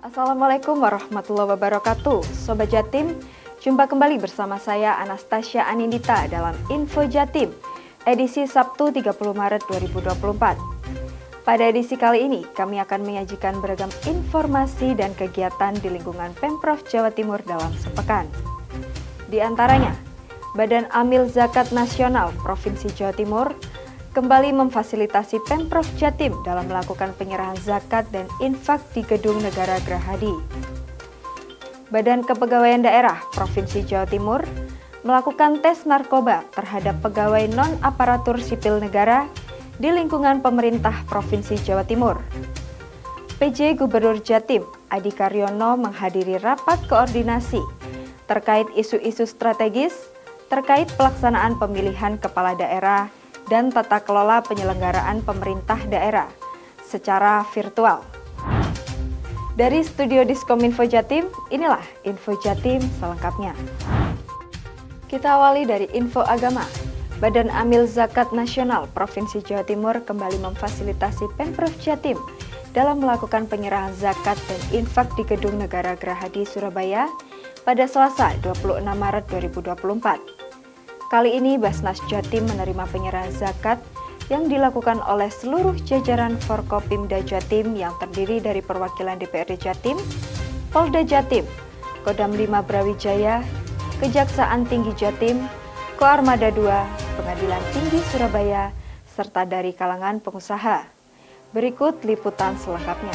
Assalamualaikum warahmatullahi wabarakatuh. Sobat Jatim, jumpa kembali bersama saya Anastasia Anindita dalam Info Jatim, edisi Sabtu 30 Maret 2024. Pada edisi kali ini, kami akan menyajikan beragam informasi dan kegiatan di lingkungan Pemprov Jawa Timur dalam sepekan. Di antaranya, Badan Amil Zakat Nasional Provinsi Jawa Timur kembali memfasilitasi Pemprov Jatim dalam melakukan penyerahan zakat dan infak di Gedung Negara Gerahadi. Badan Kepegawaian Daerah Provinsi Jawa Timur melakukan tes narkoba terhadap pegawai non-aparatur sipil negara di lingkungan pemerintah Provinsi Jawa Timur. PJ Gubernur Jatim Adi Karyono menghadiri rapat koordinasi terkait isu-isu strategis terkait pelaksanaan pemilihan kepala daerah dan tata kelola penyelenggaraan pemerintah daerah secara virtual. Dari studio Diskominfo Jatim, inilah Info Jatim selengkapnya. Kita awali dari info agama. Badan Amil Zakat Nasional Provinsi Jawa Timur kembali memfasilitasi Pemprov Jatim dalam melakukan penyerahan zakat dan infak di Gedung Negara Gerahadi Surabaya pada Selasa 26 Maret 2024. Kali ini Basnas Jatim menerima penyerahan zakat yang dilakukan oleh seluruh jajaran Forkopimda Jatim yang terdiri dari perwakilan DPRD Jatim, Polda Jatim, Kodam 5 Brawijaya, Kejaksaan Tinggi Jatim, Koarmada 2, Pengadilan Tinggi Surabaya, serta dari kalangan pengusaha. Berikut liputan selengkapnya.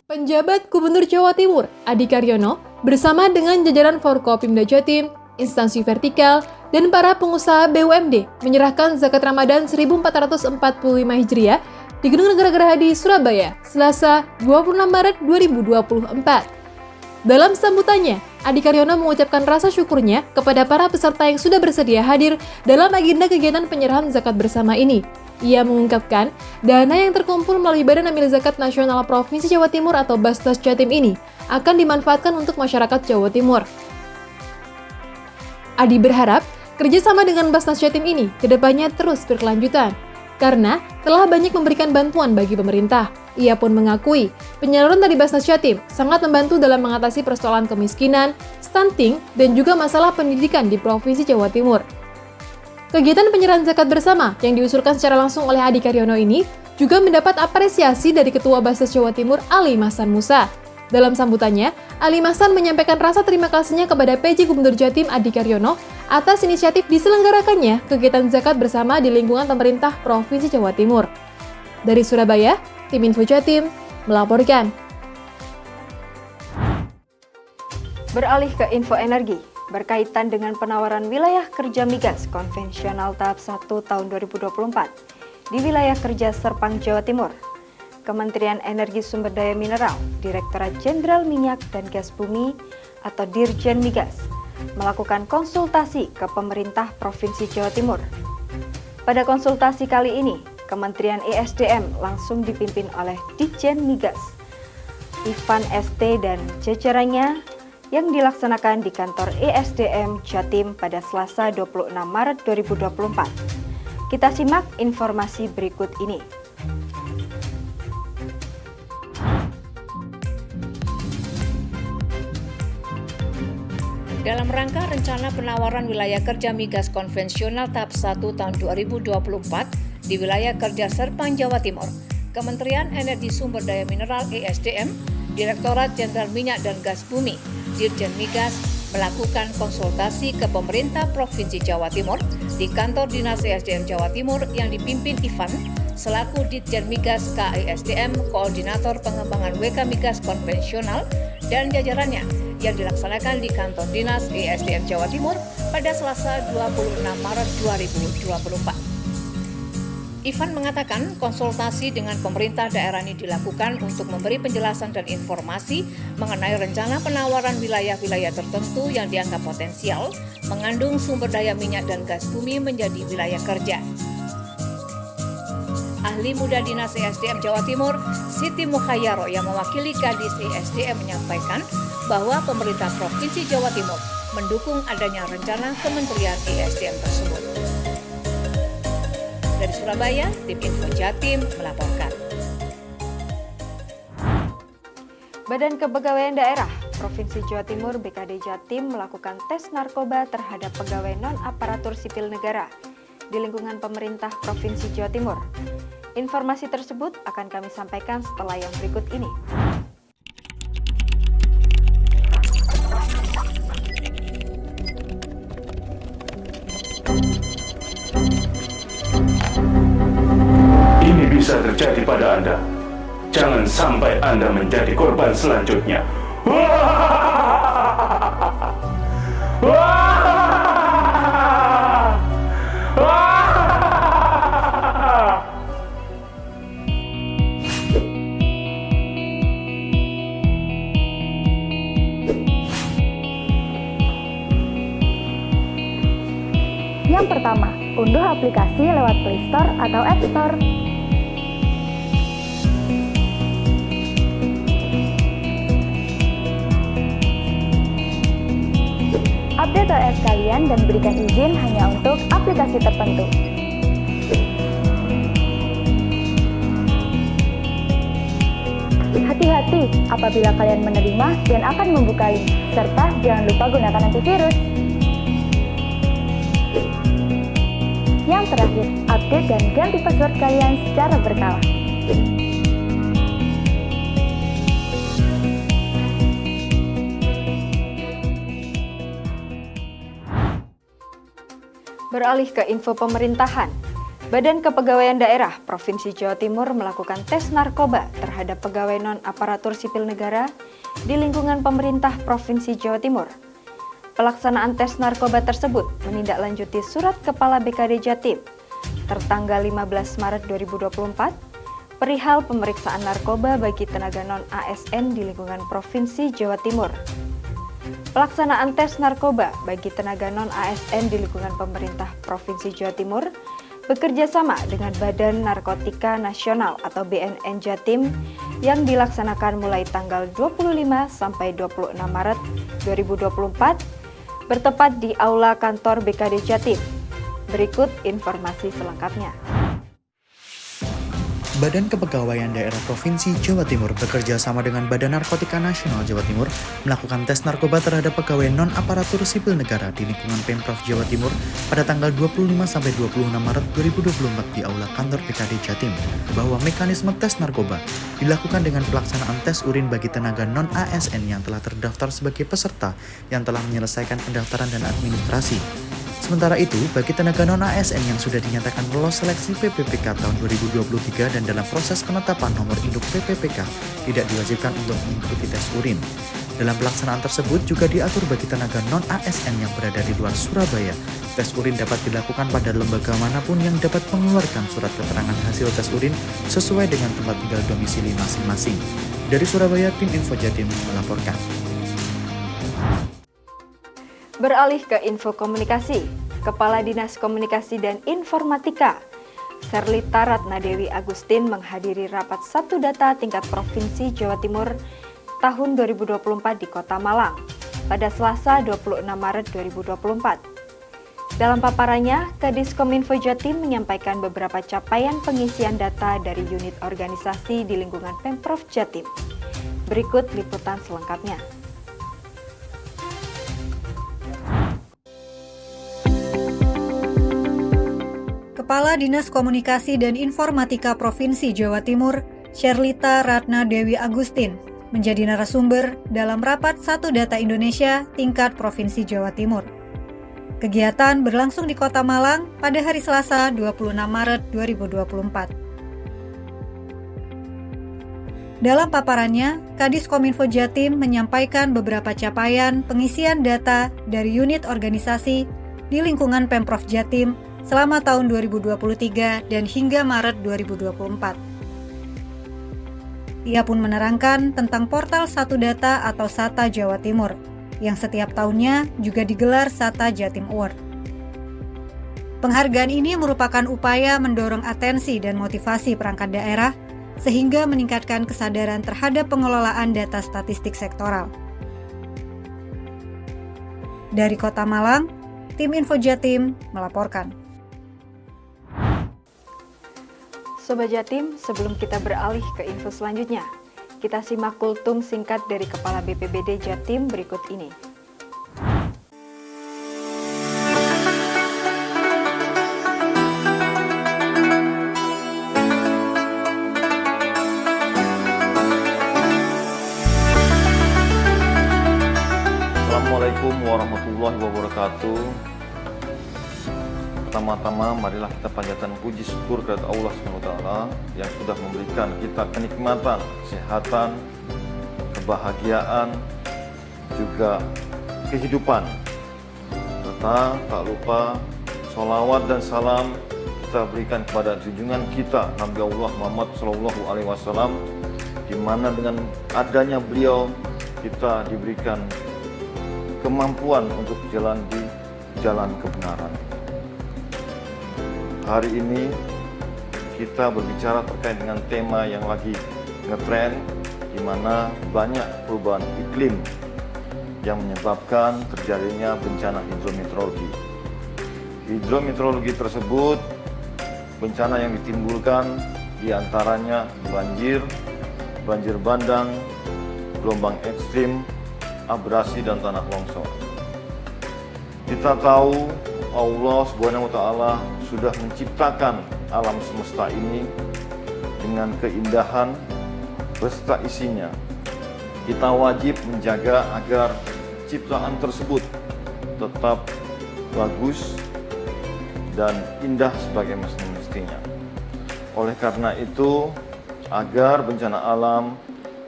Penjabat Gubernur Jawa Timur, Adi Karyono, bersama dengan jajaran Forkopimda Jatim, instansi vertikal, dan para pengusaha BUMD menyerahkan zakat Ramadan 1445 Hijriah di Gedung Negara Gerahadi, Surabaya, Selasa 26 Maret 2024. Dalam sambutannya, Adi Karyono mengucapkan rasa syukurnya kepada para peserta yang sudah bersedia hadir dalam agenda kegiatan penyerahan zakat bersama ini. Ia mengungkapkan, dana yang terkumpul melalui Badan Amil Zakat Nasional Provinsi Jawa Timur atau Basnas Jatim ini akan dimanfaatkan untuk masyarakat Jawa Timur. Adi berharap kerjasama dengan Basnas Jatim ini kedepannya terus berkelanjutan, karena telah banyak memberikan bantuan bagi pemerintah. Ia pun mengakui penyaluran dari Basnas Jatim sangat membantu dalam mengatasi persoalan kemiskinan, stunting, dan juga masalah pendidikan di Provinsi Jawa Timur. Kegiatan penyerahan zakat bersama yang diusulkan secara langsung oleh Adi Karyono ini juga mendapat apresiasi dari Ketua Basnas Jawa Timur Ali Mahsan Musa. Dalam sambutannya, Ali Mahsan menyampaikan rasa terima kasihnya kepada PJ Gubernur Jatim Adi Karyono atas inisiatif diselenggarakannya kegiatan zakat bersama di lingkungan pemerintah Provinsi Jawa Timur. Dari Surabaya, tim Info Jatim melaporkan. Beralih ke info energi, berkaitan dengan penawaran wilayah kerja migas konvensional tahap 1 tahun 2024 di wilayah kerja Serpang, Jawa Timur. Kementerian Energi Sumber Daya Mineral, Direktorat Jenderal Minyak dan Gas Bumi atau Dirjen Migas, melakukan konsultasi ke pemerintah Provinsi Jawa Timur. Pada konsultasi kali ini, Kementerian ESDM langsung dipimpin oleh Ditjen Migas, Ivan ST dan jajarannya yang dilaksanakan di kantor ESDM Jatim pada Selasa 26 Maret 2024. Kita simak informasi berikut ini. Dalam rangka rencana penawaran wilayah kerja migas konvensional tahap 1 tahun 2024 di wilayah kerja Serpang, Jawa Timur, Kementerian Energi Sumber Daya Mineral ESDM, Direktorat Jenderal Minyak dan Gas Bumi, Dirjen Migas, melakukan konsultasi ke pemerintah Provinsi Jawa Timur di kantor Dinas ESDM Jawa Timur yang dipimpin Ivan, selaku Ditjen Migas KESDM, Koordinator Pengembangan WK Migas Konvensional, dan jajarannya yang dilaksanakan di kantor Dinas ESDM Jawa Timur pada Selasa 26 Maret 2024. Ivan mengatakan konsultasi dengan pemerintah daerah ini dilakukan untuk memberi penjelasan dan informasi mengenai rencana penawaran wilayah-wilayah tertentu yang dianggap potensial mengandung sumber daya minyak dan gas bumi menjadi wilayah kerja. Ahli Muda Dinas ESDM Jawa Timur, Siti Muhayyaro yang mewakili Kadis ESDM menyampaikan bahwa pemerintah Provinsi Jawa Timur mendukung adanya rencana Kementerian ESDM tersebut. Dari Surabaya, tim Info Jatim melaporkan. Badan Kepegawaian Daerah Provinsi Jawa Timur BKD Jatim melakukan tes narkoba terhadap pegawai non-aparatur sipil negara di lingkungan pemerintah Provinsi Jawa Timur. Informasi tersebut akan kami sampaikan setelah yang berikut ini. Ini bisa terjadi pada Anda. Jangan sampai Anda menjadi korban selanjutnya. Yang pertama, unduh aplikasi lewat Play Store atau App Store. Update OS kalian dan berikan izin hanya untuk aplikasi tertentu. Hati-hati apabila kalian menerima dan akan membuka link, serta jangan lupa gunakan antivirus. Yang terakhir, update dan ganti password kalian secara berkala. Beralih ke info pemerintahan, Badan Kepegawaian Daerah Provinsi Jawa Timur melakukan tes narkoba terhadap pegawai non-aparatur sipil negara di lingkungan pemerintah Provinsi Jawa Timur. Pelaksanaan tes narkoba tersebut menindaklanjuti surat Kepala BKD Jatim tertanggal 15 Maret 2024 perihal pemeriksaan narkoba bagi tenaga non-ASN di lingkungan Provinsi Jawa Timur. Pelaksanaan tes narkoba bagi tenaga non-ASN di lingkungan pemerintah Provinsi Jawa Timur bekerja sama dengan Badan Narkotika Nasional atau BNN Jatim yang dilaksanakan mulai tanggal 25 sampai 26 Maret 2024 bertepat di Aula Kantor BKD Jatim. Berikut informasi selengkapnya. Badan Kepegawaian Daerah Provinsi Jawa Timur bekerja sama dengan Badan Narkotika Nasional Jawa Timur melakukan tes narkoba terhadap pegawai non-aparatur sipil negara di lingkungan Pemprov Jawa Timur pada tanggal 25 sampai 26 Maret 2024 di Aula Kantor BKD Jatim, bahwa mekanisme tes narkoba dilakukan dengan pelaksanaan tes urin bagi tenaga non-ASN yang telah terdaftar sebagai peserta yang telah menyelesaikan pendaftaran dan administrasi. Sementara itu, bagi tenaga non-ASN yang sudah dinyatakan lolos seleksi PPPK tahun 2023 dan dalam proses penetapan nomor induk PPPK tidak diwajibkan untuk mengikuti tes urin. Dalam pelaksanaan tersebut juga diatur bagi tenaga non-ASN yang berada di luar Surabaya, tes urin dapat dilakukan pada lembaga manapun yang dapat mengeluarkan surat keterangan hasil tes urin sesuai dengan tempat tinggal domisili masing-masing. Dari Surabaya, tim Info Jatim melaporkan. Beralih ke info komunikasi, Kepala Dinas Komunikasi dan Informatika, Sherlita Ratnadewi Agustin menghadiri rapat satu data tingkat Provinsi Jawa Timur tahun 2024 di Kota Malang pada Selasa 26 Maret 2024. Dalam paparannya, Kadis Kominfo Jatim menyampaikan beberapa capaian pengisian data dari unit organisasi di lingkungan Pemprov Jatim. Berikut liputan selengkapnya. Kepala Dinas Komunikasi dan Informatika Provinsi Jawa Timur, Sherlita Ratnadewi Agustin, menjadi narasumber dalam rapat Satu Data Indonesia tingkat Provinsi Jawa Timur. Kegiatan berlangsung di Kota Malang pada hari Selasa 26 Maret 2024. Dalam paparannya, Kadis Kominfo Jatim menyampaikan beberapa capaian pengisian data dari unit organisasi di lingkungan Pemprov Jatim selama tahun 2023 dan hingga Maret 2024. Ia pun menerangkan tentang portal Satu Data atau SATA Jawa Timur, yang setiap tahunnya juga digelar SATA Jatim Award. Penghargaan ini merupakan upaya mendorong atensi dan motivasi perangkat daerah sehingga meningkatkan kesadaran terhadap pengelolaan data statistik sektoral. Dari Kota Malang, tim Info Jatim melaporkan. Sobat Jatim, sebelum kita beralih ke info selanjutnya, Kita simak kultum singkat dari Kepala BPBD Jatim berikut ini. Assalamualaikum warahmatullahi wabarakatuh. Pertama-tama marilah kita panjatkan puji syukur kepada Allah SWT yang sudah memberikan kita kenikmatan, kesehatan, kebahagiaan, juga kehidupan. Serta tak lupa sholawat dan salam kita berikan kepada junjungan kita Nabi Allah Muhammad SAW, di mana dengan adanya beliau kita diberikan kemampuan untuk jalan di jalan kebenaran. Hari ini kita berbicara terkait dengan tema yang lagi ngetren, di mana banyak perubahan iklim yang menyebabkan terjadinya bencana hidrometeorologi. Hidrometeorologi tersebut, bencana yang ditimbulkan diantaranya banjir, banjir bandang, gelombang ekstrim, abrasi dan tanah longsor. Kita tahu Allah Subhanahu wa Ta'ala sudah menciptakan alam semesta ini dengan keindahan beserta isinya. Kita wajib menjaga agar ciptaan tersebut tetap bagus dan indah sebagai mestinya. Oleh karena itu, agar bencana alam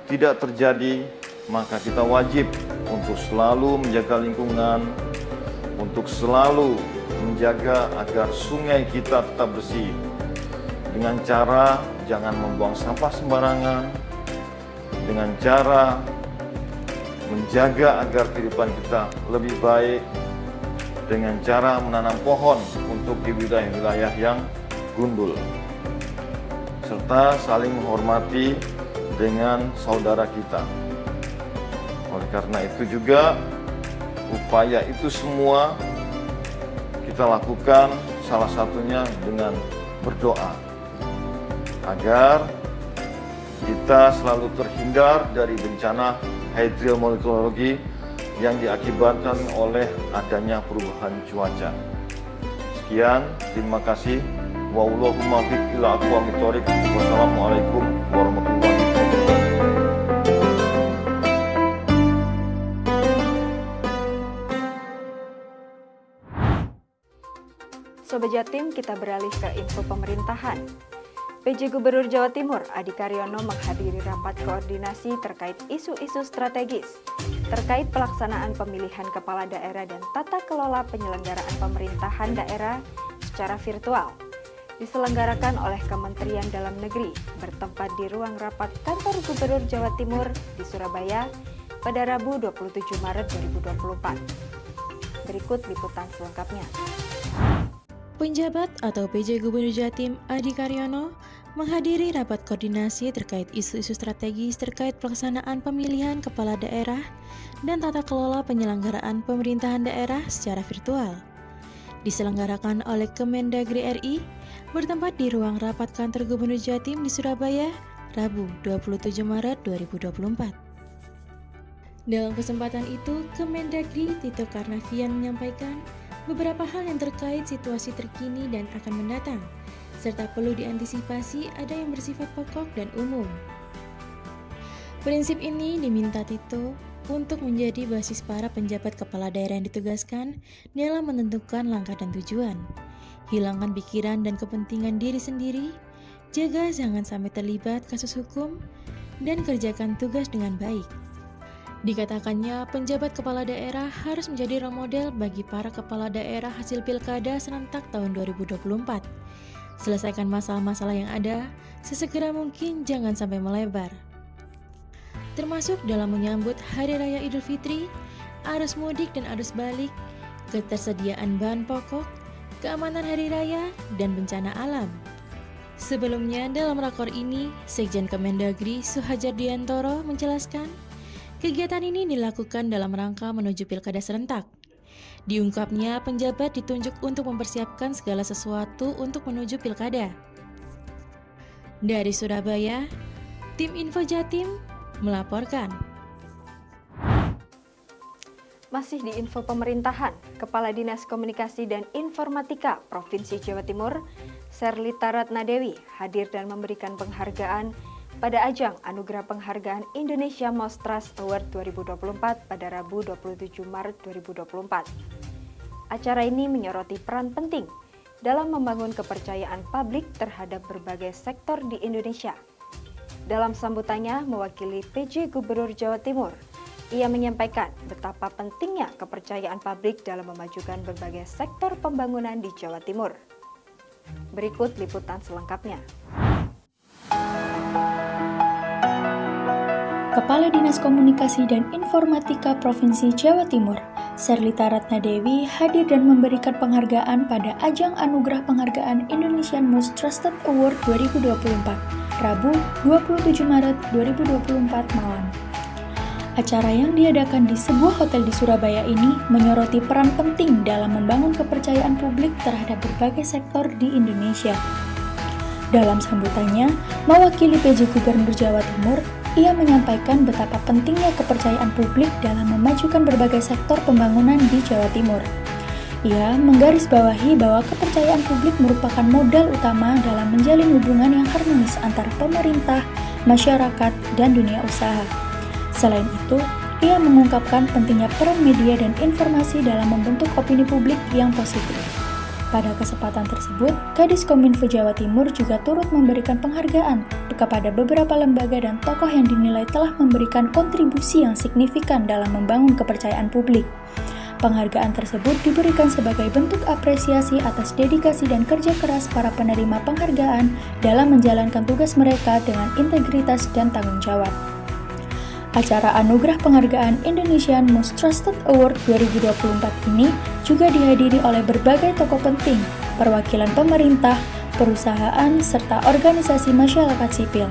tidak terjadi, maka kita wajib untuk selalu menjaga lingkungan, untuk selalu menjaga agar sungai kita tetap bersih dengan cara jangan membuang sampah sembarangan, dengan cara menjaga agar kehidupan kita lebih baik, dengan cara menanam pohon untuk di wilayah-wilayah yang gundul, serta saling menghormati dengan saudara kita. Oleh karena itu juga upaya itu semua kita lakukan salah satunya dengan berdoa agar kita selalu terhindar dari bencana hidrometeorologi yang diakibatkan oleh adanya perubahan cuaca. Sekian, terima kasih. Wallahu muwaffiq ila aqwamit thoriq. Wassalamualaikum warahmatullahi wabarakatuh. Sobat Jatim, kita beralih ke info pemerintahan. PJ Gubernur Jawa Timur Adi Karyono menghadiri rapat koordinasi terkait isu-isu strategis terkait pelaksanaan pemilihan kepala daerah dan tata kelola penyelenggaraan pemerintahan daerah secara virtual. Diselenggarakan oleh Kementerian Dalam Negeri bertempat di ruang rapat kantor Gubernur Jawa Timur di Surabaya pada Rabu 27 Maret 2024. Berikut liputan selengkapnya. Penjabat atau PJ Gubernur Jatim Adi Karyono menghadiri rapat koordinasi terkait isu-isu strategis terkait pelaksanaan pemilihan kepala daerah dan tata kelola penyelenggaraan pemerintahan daerah secara virtual. Diselenggarakan oleh Kemendagri RI bertempat di ruang rapat kantor Gubernur Jatim di Surabaya, Rabu 27 Maret 2024. Dalam kesempatan itu, Kemendagri Tito Karnavian menyampaikan beberapa hal yang terkait situasi terkini dan akan mendatang, serta perlu diantisipasi ada yang bersifat pokok dan umum. Prinsip ini diminta Tito untuk menjadi basis para penjabat kepala daerah yang ditugaskan dalam menentukan langkah dan tujuan. Hilangkan pikiran dan kepentingan diri sendiri, jaga jangan sampai terlibat kasus hukum, dan kerjakan tugas dengan baik. Dikatakannya, penjabat kepala daerah harus menjadi role model bagi para kepala daerah hasil pilkada serentak tahun 2024. Selesaikan masalah-masalah yang ada, sesegera mungkin jangan sampai melebar. Termasuk dalam menyambut Hari Raya Idul Fitri, arus mudik dan arus balik, ketersediaan bahan pokok, keamanan Hari Raya, dan bencana alam. Sebelumnya, dalam rakor ini, Sekjen Kemendagri Suhadjar Diantoro menjelaskan, kegiatan ini dilakukan dalam rangka menuju pilkada serentak. Diungkapnya, penjabat ditunjuk untuk mempersiapkan segala sesuatu untuk menuju pilkada. Dari Surabaya, tim Info Jatim melaporkan. Masih di info pemerintahan, Kepala Dinas Komunikasi dan Informatika Provinsi Jawa Timur, Sherlita Ratna Dewi, hadir dan memberikan penghargaan pada ajang Anugerah Penghargaan Indonesia Most Trust Award 2024 pada Rabu 27 Maret 2024. Acara ini menyoroti peran penting dalam membangun kepercayaan publik terhadap berbagai sektor di Indonesia. Dalam sambutannya mewakili PJ Gubernur Jawa Timur, ia menyampaikan betapa pentingnya kepercayaan publik dalam memajukan berbagai sektor pembangunan di Jawa Timur. Berikut liputan selengkapnya. Kepala Dinas Komunikasi dan Informatika Provinsi Jawa Timur, Sherlita Ratna Dewi, hadir dan memberikan penghargaan pada ajang Anugerah Penghargaan Indonesian Most Trusted Award 2024, Rabu 27 Maret 2024 malam. Acara yang diadakan di sebuah hotel di Surabaya ini menyoroti peran penting dalam membangun kepercayaan publik terhadap berbagai sektor di Indonesia. Dalam sambutannya, mewakili PJ Gubernur Jawa Timur, ia menyampaikan betapa pentingnya kepercayaan publik dalam memajukan berbagai sektor pembangunan di Jawa Timur. Ia menggarisbawahi bahwa kepercayaan publik merupakan modal utama dalam menjalin hubungan yang harmonis antara pemerintah, masyarakat, dan dunia usaha. Selain itu, ia mengungkapkan pentingnya peran media dan informasi dalam membentuk opini publik yang positif. Pada kesempatan tersebut, Kadis Kominfo Jawa Timur juga turut memberikan penghargaan kepada beberapa lembaga dan tokoh yang dinilai telah memberikan kontribusi yang signifikan dalam membangun kepercayaan publik. Penghargaan tersebut diberikan sebagai bentuk apresiasi atas dedikasi dan kerja keras para penerima penghargaan dalam menjalankan tugas mereka dengan integritas dan tanggung jawab. Acara Anugerah Penghargaan Indonesian Most Trusted Award 2024 ini juga dihadiri oleh berbagai tokoh penting, perwakilan pemerintah, perusahaan, serta organisasi masyarakat sipil.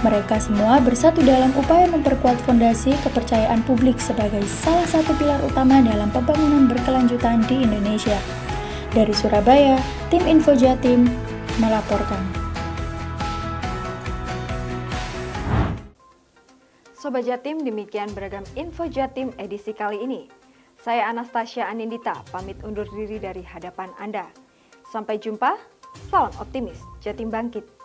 Mereka semua bersatu dalam upaya memperkuat fondasi kepercayaan publik sebagai salah satu pilar utama dalam pembangunan berkelanjutan di Indonesia. Dari Surabaya, tim Info Jatim melaporkan. Sobat Jatim, demikian beragam Info Jatim edisi kali ini. Saya Anastasia Anindita, pamit undur diri dari hadapan Anda. Sampai jumpa, salam optimis, Jatim bangkit.